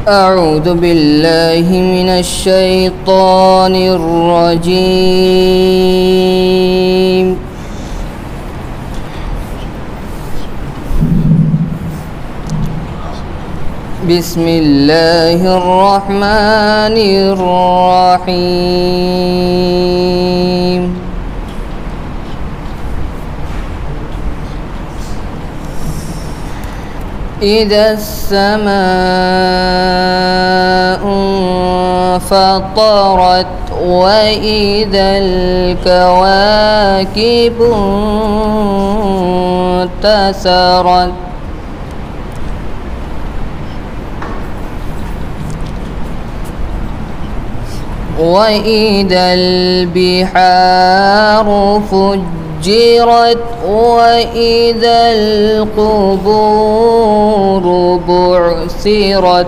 أعوذ بالله من الشيطان الرجيم. بسم الله الرحمن الرحيم. إذا السماء انفطرت وإذا الكواكب انتثرت وإذا البحار فجرت وإذا القبور بعثرت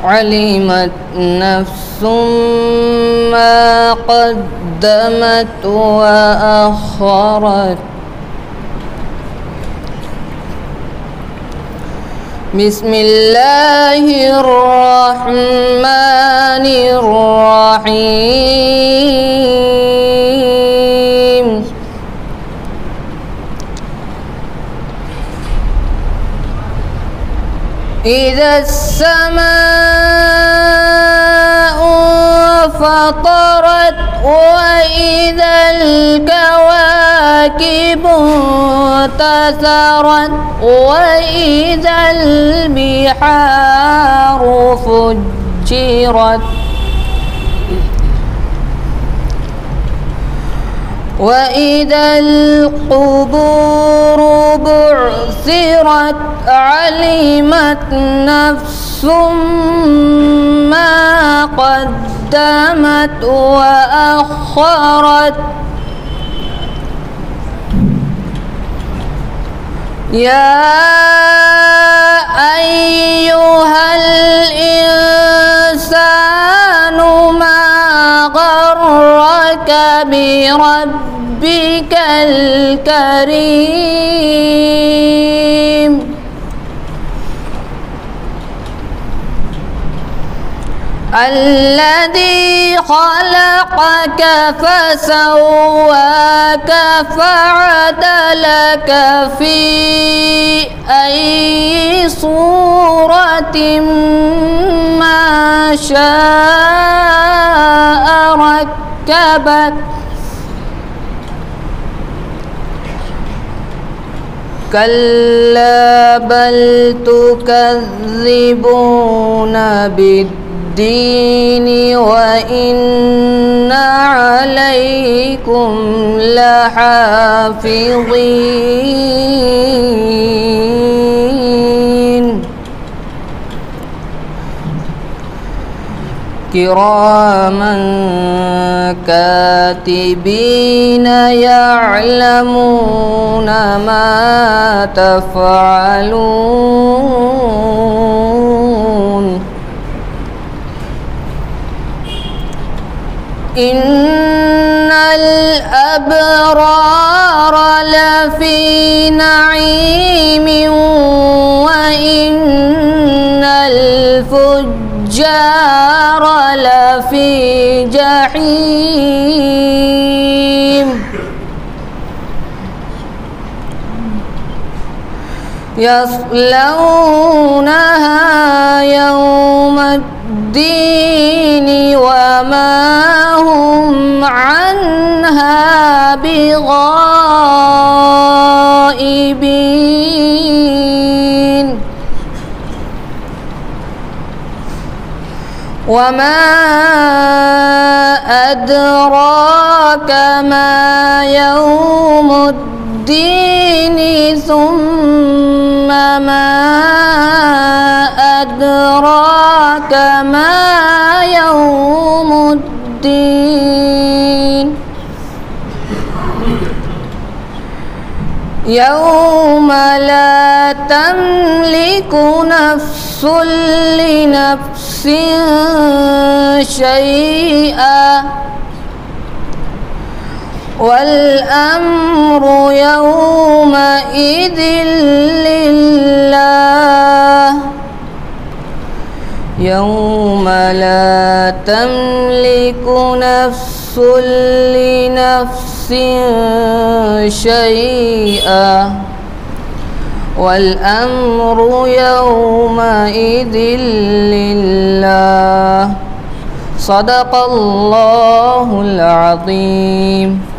علمت نفس ما قدمت وأخرت. بسم الله الرحمن الرحيم. إذا السماء انفطرت وإذا الكواكب انتثرت وإذا البحار فجرت وإذا القبور بعثرت علمت نفس ما قدمت وأخرت. يا أيها الإنسان ما غرك بربك الكريم الذي خلقك فسواك فعدلك في أي صورة ما شاء ركبك. كلا بل تكذبون بالدين وإن عليكم لحافظين كراما كاتبين يعلمون ما تفعلون. إن الأبرار لفي نعيم وإن الفجار لفي جحيم يصلونها يوم الدين وما هم عنها بغائبين. وما أدراك ما يوم الدين ثم ما أدراك ما يوم الدين يوم لا تملك نفس لنفس شيئا والأمر يومئذ لله يوم لا تملك نفس لنفس شيئا والأمر يومئذ لله. صدق الله العظيم.